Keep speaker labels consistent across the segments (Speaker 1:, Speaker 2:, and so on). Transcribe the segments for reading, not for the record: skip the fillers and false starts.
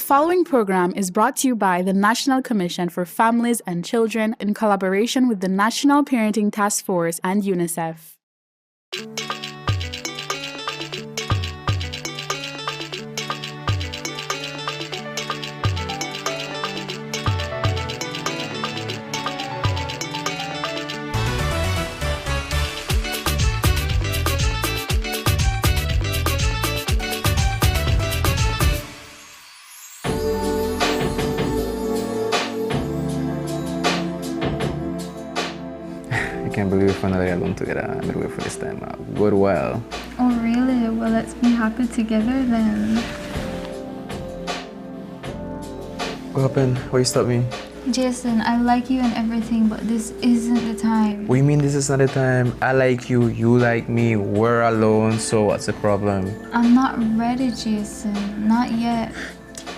Speaker 1: following program is brought to you by the National Commission for Families and Children in collaboration with the National Parenting Task Force and UNICEF.
Speaker 2: I can't believe we're finally alone together. I've been waiting for this time a good while.
Speaker 3: Oh really? Well, let's be happy together then.
Speaker 2: What happened? Why you stop me?
Speaker 3: Jason, I like you and everything, but this isn't the time.
Speaker 2: What do you mean this is not the time? I like you, you like me, we're alone, so what's the problem?
Speaker 3: I'm not ready, Jason. Not yet.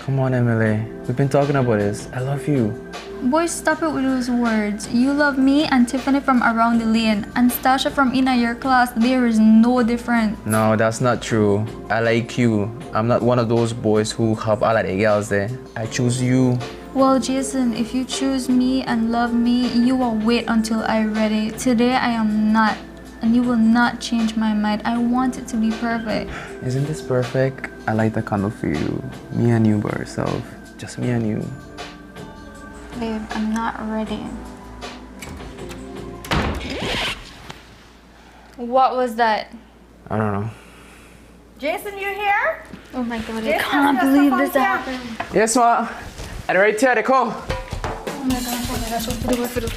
Speaker 2: Come on, Emily. We've been talking about this. I love you.
Speaker 3: Boy, stop it with those words. You love me and Tiffany from around the lane and Stasha from in your class. There is no difference.
Speaker 2: No, that's not true. I like you. I'm not one of those boys who have all of the girls there. I choose you.
Speaker 3: Well, Jason, if you choose me and love me, you will wait until I'm ready. Today I am not, and you will not change my mind. I want it to be perfect.
Speaker 2: Isn't this perfect? I like the candle for you. Me and you by ourselves. Just me and you.
Speaker 3: Babe, I'm not ready. What was that?
Speaker 2: I don't know.
Speaker 4: Jason, you here?
Speaker 3: Oh my god,
Speaker 4: Jason,
Speaker 3: I can't believe this
Speaker 4: here.
Speaker 3: happened.
Speaker 2: Yes, ma. I'm right here. They call.
Speaker 3: Oh my gosh, what to do?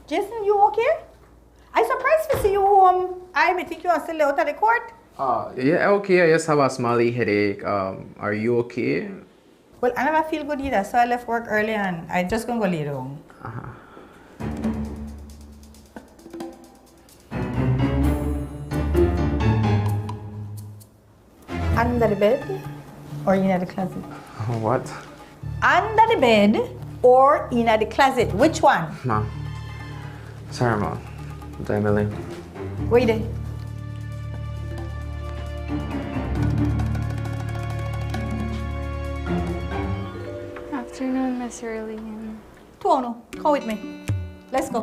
Speaker 4: Jason, you okay? I'm surprised to see you home. I think you are still out at the court.
Speaker 2: Yeah, okay. I just have a smally headache. Are you okay?
Speaker 4: Well, I never feel good either, so I left work early and I just gonna go lay down. Under the bed or in the closet?
Speaker 2: What?
Speaker 4: Under the bed or in the closet? Which one?
Speaker 2: Ma. Sorry, ma. Emily.
Speaker 4: Wait there.
Speaker 3: Afternoon, Miss Erlene.
Speaker 4: Tuono, come with me. Let's go.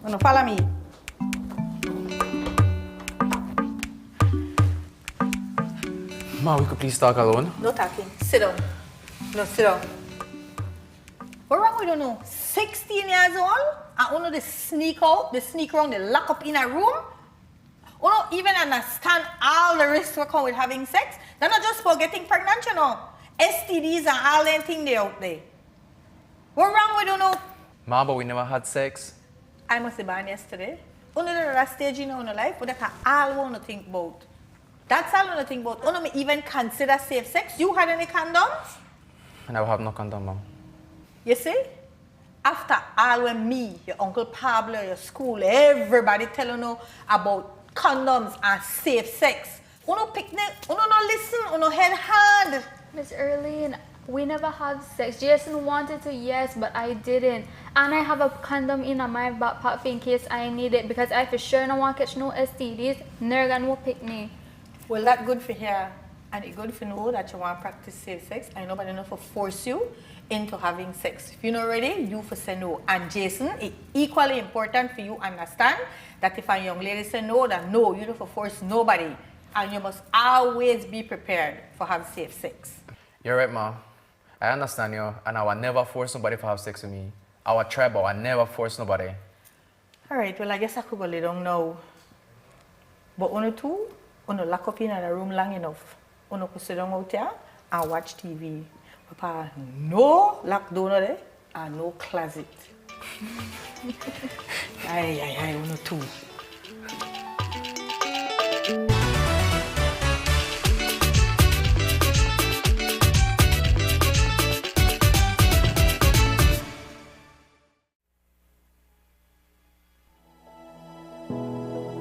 Speaker 4: No, follow me.
Speaker 2: Ma, we could please talk alone.
Speaker 4: No talking. Sit down. No, sit down. What wrong with you now? 16 years old? And you know they sneak out, they sneak around, they lock up in a room? You don't even understand all the risks that come with having sex? They're not just for getting pregnant, you know. STDs and all them things they out there. What wrong with you now?
Speaker 2: Ma, but we never had sex.
Speaker 4: I must have been yesterday. Only the last stage in your life, but that's all I want to think about. That's all I want to think about. You don't even consider safe sex. You had any condoms?
Speaker 2: I never have no condom, Mom.
Speaker 4: You see? After all when me, your Uncle Pablo, your school, everybody telling you about condoms and safe sex. You no picnic, you no listen, you no head hard.
Speaker 3: Miss Erlene, we never had sex. Jason wanted to, yes, but I didn't. And I have a condom in my backpack in case I need it because I for sure don't want to catch no STDs. Never gonna no picnic.
Speaker 4: Well, that's good for her. And it's good for know that you want to practice safe sex. And nobody know for force you into having sex. If you're not ready, you for say no. And Jason, it's equally important for you understand that if a young lady say no, then no, you don't for force nobody. And you must always be prepared for have safe sex.
Speaker 2: You're right, Ma. I understand you, and I will never force somebody to have sex with me. I will try, but I will never force nobody.
Speaker 4: All right, well, I guess I could go lay down now. But one or two, lock up in a room long enough. One could sit down out there and watch TV. Papa, no lock down there and no closet. Aye, one or two.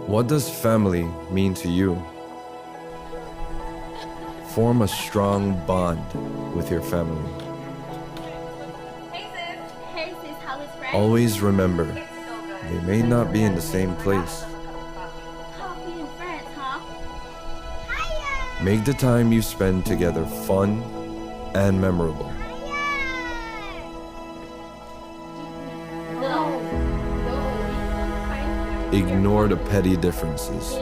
Speaker 5: What does family mean to you? Form a strong bond with your family.
Speaker 6: Hey sis, how is friends?
Speaker 5: Always remember, they may not be in the same place,
Speaker 6: Coffee and friends, huh?
Speaker 5: Make the time you spend together fun and memorable. Ignore the petty differences.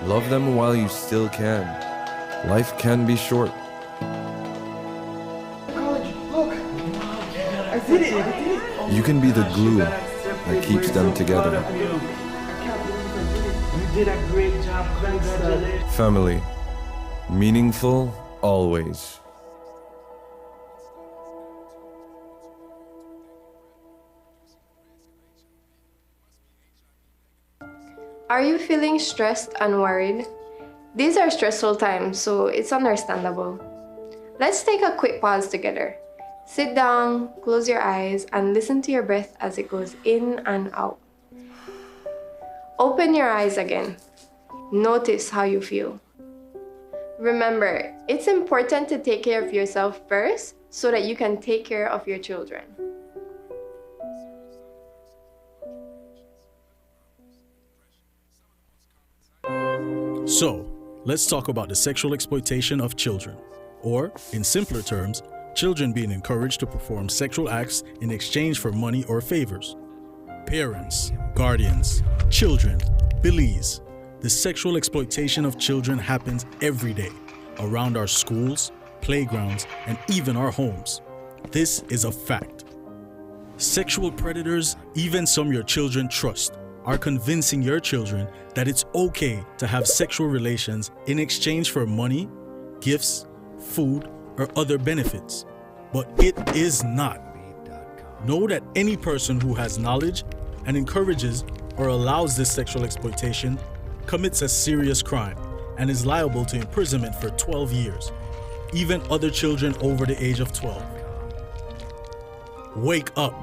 Speaker 5: Love them while you still can. Life can be short. You can be the glue that keeps them together.
Speaker 7: You did a great job. Congratulations.
Speaker 5: Family. Meaningful always.
Speaker 8: Are you feeling stressed and worried? These are stressful times, so it's understandable. Let's take a quick pause together. Sit down, close your eyes, and listen to your breath as it goes in and out. Open your eyes again. Notice how you feel. Remember, it's important to take care of yourself first so that you can take care of your children.
Speaker 9: So, let's talk about the sexual exploitation of children, or, in simpler terms, children being encouraged to perform sexual acts in exchange for money or favors. Parents, guardians, children, Belize. The sexual exploitation of children happens every day, around our schools, playgrounds, and even our homes. This is a fact. Sexual predators, even some your children trust, are convincing your children that it's okay to have sexual relations in exchange for money, gifts, food, or other benefits. But it is not. Know that any person who has knowledge and encourages or allows this sexual exploitation commits a serious crime and is liable to imprisonment for 12 years, even other children over the age of 12. Wake up.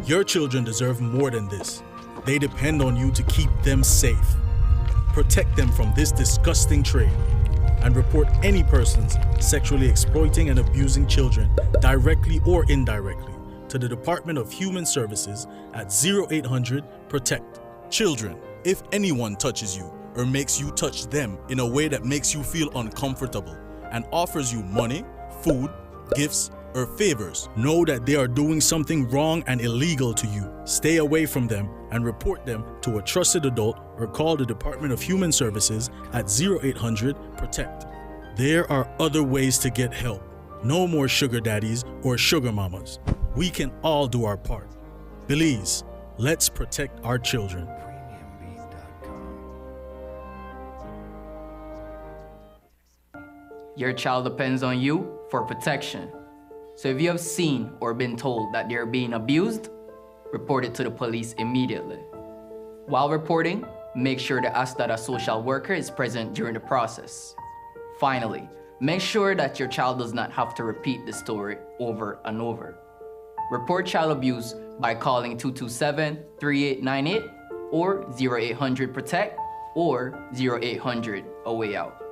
Speaker 9: Your children deserve more than this. They depend on you to keep them safe. Protect them from this disgusting trade and report any persons sexually exploiting and abusing children directly or indirectly to the Department of Human Services at 0800 PROTECT. Children, if anyone touches you or makes you touch them in a way that makes you feel uncomfortable and offers you money, food, gifts, or favors, know that they are doing something wrong and illegal to you. Stay away from them and report them to a trusted adult or call the Department of Human Services at 0800 PROTECT. There are other ways to get help. No more sugar daddies or sugar mamas. We can all do our part. Belize, let's protect our children.
Speaker 10: Your child depends on you for protection. So if you have seen or been told that they're being abused, report it to the police immediately. While reporting, make sure to ask that a social worker is present during the process. Finally, make sure that your child does not have to repeat the story over and over. Report child abuse by calling 227-3898 or 0800 PROTECT or 0800 A Way Out.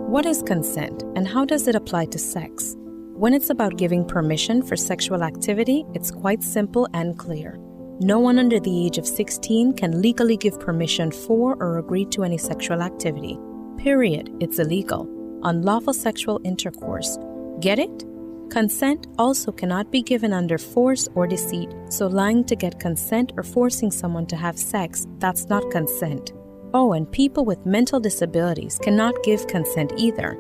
Speaker 11: What is consent and how does it apply to sex? When it's about giving permission for sexual activity, it's quite simple and clear. No one under the age of 16 can legally give permission for or agree to any sexual activity. Period. It's illegal. Unlawful sexual intercourse. Get it? Consent also cannot be given under force or deceit, so lying to get consent or forcing someone to have sex, that's not consent. Oh, and people with mental disabilities cannot give consent either.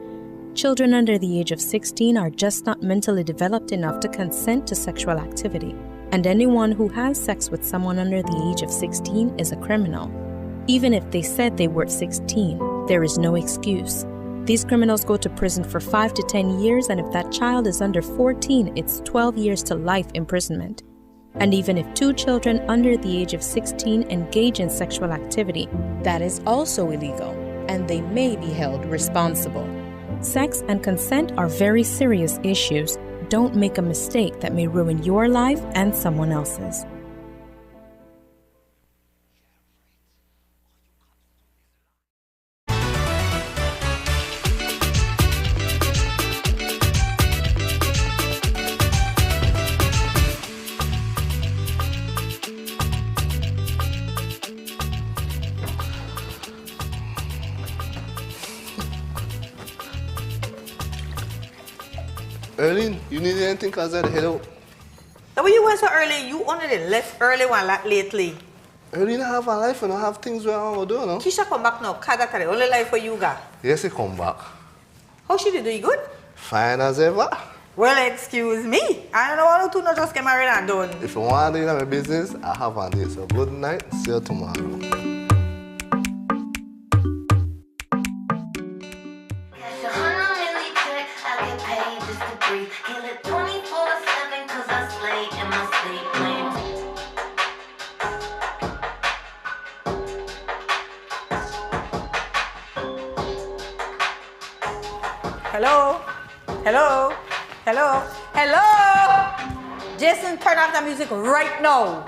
Speaker 11: Children under the age of 16 are just not mentally developed enough to consent to sexual activity, and anyone who has sex with someone under the age of 16 is a criminal. Even if they said they were 16, there is no excuse. These criminals go to prison for 5 to 10 years, and if that child is under 14, it's 12 years to life imprisonment. And even if two children under the age of 16 engage in sexual activity, that is also illegal, and they may be held responsible. Sex and consent are very serious issues. Don't make a mistake that may ruin your life and someone else's.
Speaker 12: Early, you need anything cause I head out.
Speaker 4: The way you went so early, you only the left early one like lately.
Speaker 12: Early I have a life and I have things where I want to do, no?
Speaker 4: Keisha come back now, cause that's the only life for you got.
Speaker 12: Yes, he come back.
Speaker 4: How she do you good?
Speaker 12: Fine as ever.
Speaker 4: Well, excuse me. I don't know how to not just get married and done.
Speaker 12: If you want to do my business, I have on this. So good night, see you tomorrow.
Speaker 4: Hello? Hello? Hello? Hello? Jason, turn off the music right now.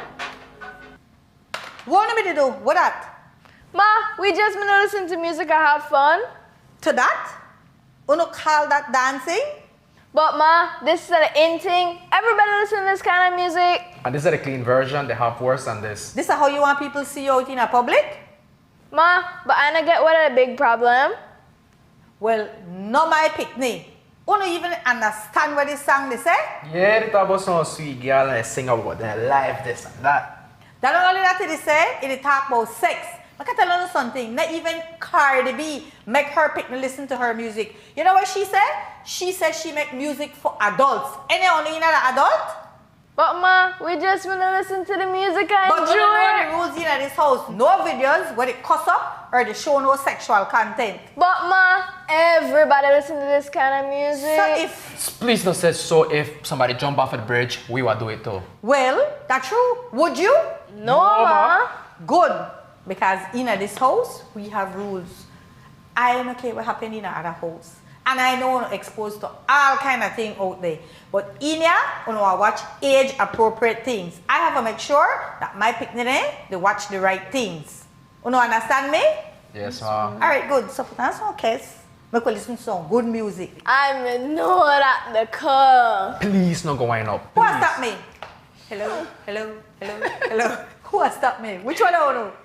Speaker 4: What want me to do? What that?
Speaker 3: Ma, we just been listening to music and have fun.
Speaker 4: To that? You no call that dancing?
Speaker 3: But Ma, this is the in thing. Everybody listen to this kind of music.
Speaker 2: And this is the clean version. They have worse than this.
Speaker 4: This is how you want people to see you out in a public?
Speaker 3: Ma, but I don't get what is the big problem.
Speaker 4: Well, no my picnic. You don't even understand what this song they say?
Speaker 2: Yeah, they talk about some sweet girl and they sing about their life, this and that.
Speaker 4: That not only that it say, it talk about sex. I can tell you something, not even Cardi B make her picnic listen to her music. You know what she said? She said she make music for adults. Any only in an adult?
Speaker 3: But Ma, we just want to listen to the music and
Speaker 4: but
Speaker 3: enjoy
Speaker 4: you know
Speaker 3: it.
Speaker 4: the rules in this house. No videos where they cuss up or they show no sexual content.
Speaker 3: But Ma, everybody listen to this kind of music.
Speaker 4: So if...
Speaker 2: Please don't say so if somebody jump off the bridge, we will do it too.
Speaker 4: Well, that's true. Would you?
Speaker 3: No, Ma.
Speaker 4: Good. Because in this house, we have rules. I don't care what happened in another house. And I know I'm exposed to all kind of things out there. But in here, I watch age-appropriate things. I have to make sure that my picnic, they watch the right things. You understand me?
Speaker 2: Yes, ma'am.
Speaker 4: All right, good. So put on some case. Make we listen to some good music.
Speaker 3: I'm not at the car.
Speaker 2: Please no go wind up.
Speaker 4: Who has stopped me? Hello, hello, hello, hello. Who has stopped me? Which one I want to?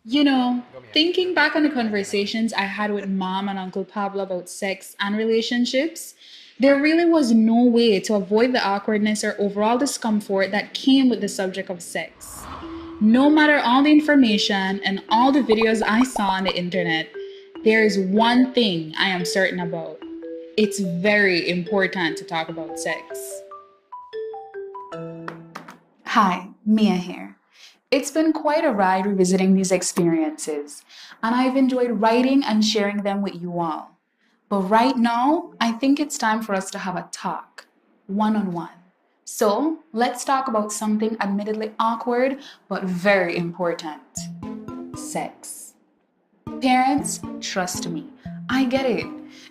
Speaker 1: You know, thinking back on the conversations I had with Mom and Uncle Pablo about sex and relationships, there really was no way to avoid the awkwardness or overall discomfort that came with the subject of sex. No matter all the information and all the videos I saw on the internet, there is one thing I am certain about. It's very important to talk about sex. Hi, Mia here. It's been quite a ride revisiting these experiences, and I've enjoyed writing and sharing them with you all. But right now, I think it's time for us to have a talk, one-on-one. So let's talk about something admittedly awkward, but very important. Sex. Parents, trust me, I get it.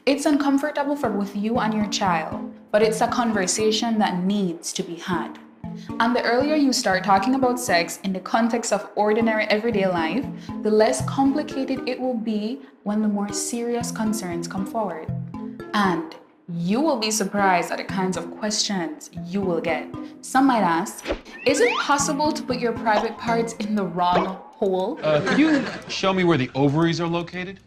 Speaker 1: It's uncomfortable for both you and your child, but it's a conversation that needs to be had. And the earlier you start talking about sex in the context of ordinary everyday life, the less complicated it will be when the more serious concerns come forward. And you will be surprised at the kinds of questions you will get. Some might ask, is it possible to put your private parts in the wrong hole?
Speaker 13: Could you show me where the ovaries are located?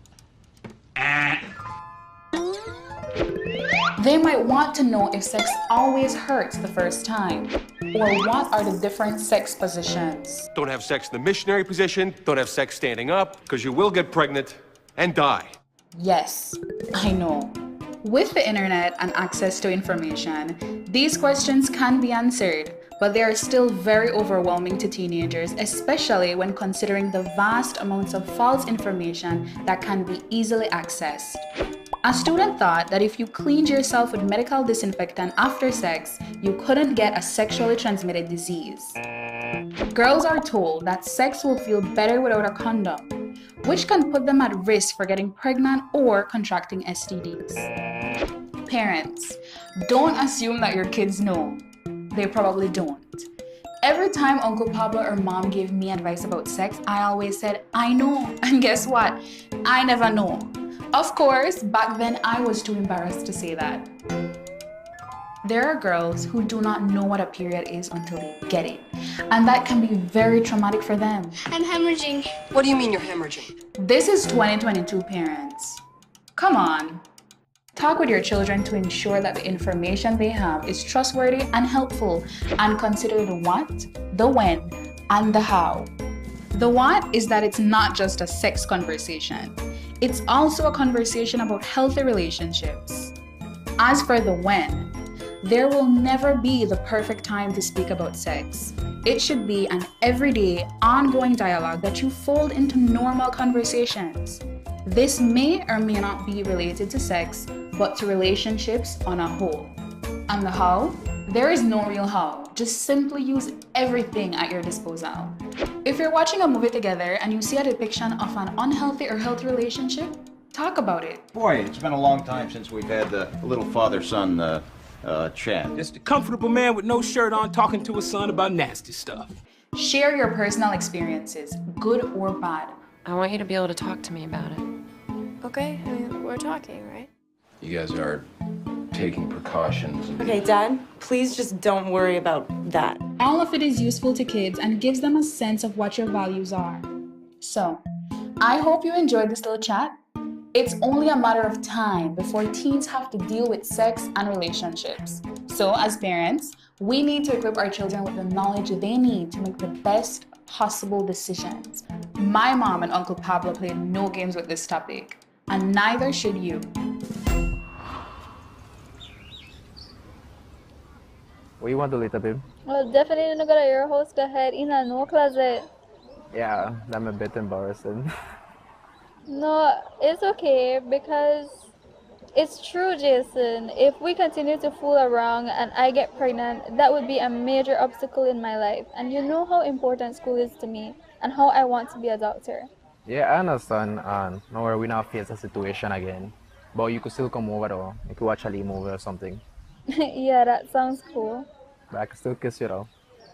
Speaker 1: They might want to know if sex always hurts the first time, or what are the different sex positions.
Speaker 13: Don't have sex in the missionary position, don't have sex standing up, because you will get pregnant and die.
Speaker 1: Yes, I know. With the internet and access to information, these questions can be answered, but they are still very overwhelming to teenagers, especially when considering the vast amounts of false information that can be easily accessed. A student thought that if you cleaned yourself with medical disinfectant after sex, you couldn't get a sexually transmitted disease. Girls are told that sex will feel better without a condom, which can put them at risk for getting pregnant or contracting STDs. Parents, don't assume that your kids know. They probably don't. Every time Uncle Pablo or Mom gave me advice about sex, I always said, I know. And guess what? I never know. Of course, back then I was too embarrassed to say that. There are girls who do not know what a period is until they get it. And that can be very traumatic for them.
Speaker 6: I'm hemorrhaging.
Speaker 14: What do you mean you're hemorrhaging?
Speaker 1: This is 2022, parents. Come on. Talk with your children to ensure that the information they have is trustworthy and helpful, and consider the what, the when, and the how. The what is that it's not just a sex conversation. It's also a conversation about healthy relationships. As for the when, there will never be the perfect time to speak about sex. It should be an everyday, ongoing dialogue that you fold into normal conversations. This may or may not be related to sex, but to relationships on a whole. And the how? There is no real how. Just simply use everything at your disposal. If you're watching a movie together and you see a depiction of an unhealthy or healthy relationship, talk about it.
Speaker 14: Boy, it's been a long time since we've had the little father-son chat.
Speaker 7: Just a comfortable man with no shirt on talking to his son about nasty stuff.
Speaker 1: Share your personal experiences, good or bad.
Speaker 15: I want you to be able to talk to me about it. Okay, I mean, we're talking, right?
Speaker 16: You guys are taking precautions.
Speaker 17: Okay, Dad, please just don't worry about that.
Speaker 1: All of it is useful to kids and gives them a sense of what your values are. So, I hope you enjoyed this little chat. It's only a matter of time before teens have to deal with sex and relationships. So, as parents, we need to equip our children with the knowledge they need to make the best possible decisions. My mom and Uncle Pablo played no games with this topic, and neither should you.
Speaker 2: What you want to do later, babe?
Speaker 3: Well, definitely not gonna your house go ahead in a no closet.
Speaker 2: Yeah, I'm a bit embarrassing.
Speaker 3: No, it's okay because it's true, Jason. If we continue to fool around and I get pregnant, that would be a major obstacle in my life. And you know how important school is to me and how I want to be a doctor.
Speaker 2: Yeah, I understand. And no worry, we not face a situation again. But you could still come over though. You could watch a Lee movie or something.
Speaker 3: Yeah, that sounds cool.
Speaker 2: But I can still kiss you though.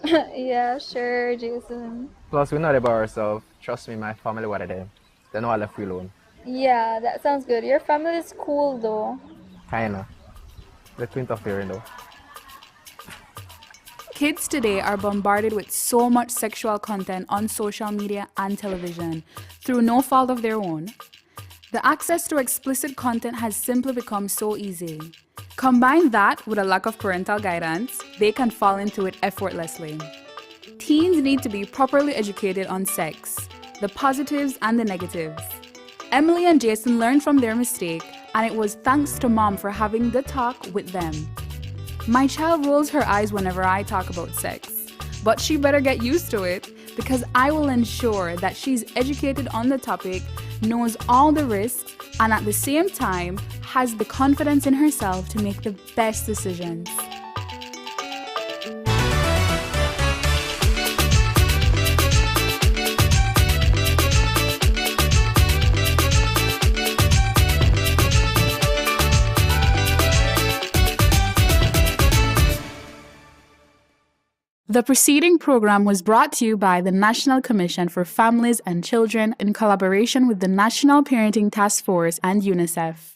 Speaker 3: Yeah, sure, Jason.
Speaker 2: Plus, we're not there by ourselves. Trust me, my family were there. They know I left you alone.
Speaker 3: Yeah, that sounds good. Your family is cool though.
Speaker 2: Kinda. They're interfering though.
Speaker 1: Kids today are bombarded with so much sexual content on social media and television through no fault of their own. The access to explicit content has simply become so easy. Combine that with a lack of parental guidance, they can fall into it effortlessly. Teens need to be properly educated on sex, the positives and the negatives. Emily and Jason learned from their mistake, and it was thanks to Mom for having the talk with them. My child rolls her eyes whenever I talk about sex, but she better get used to it because I will ensure that she's educated on the topic, knows all the risks, and at the same time has the confidence in herself to make the best decisions. The preceding program was brought to you by the National Commission for Families and Children in collaboration with the National Parenting Task Force and UNICEF.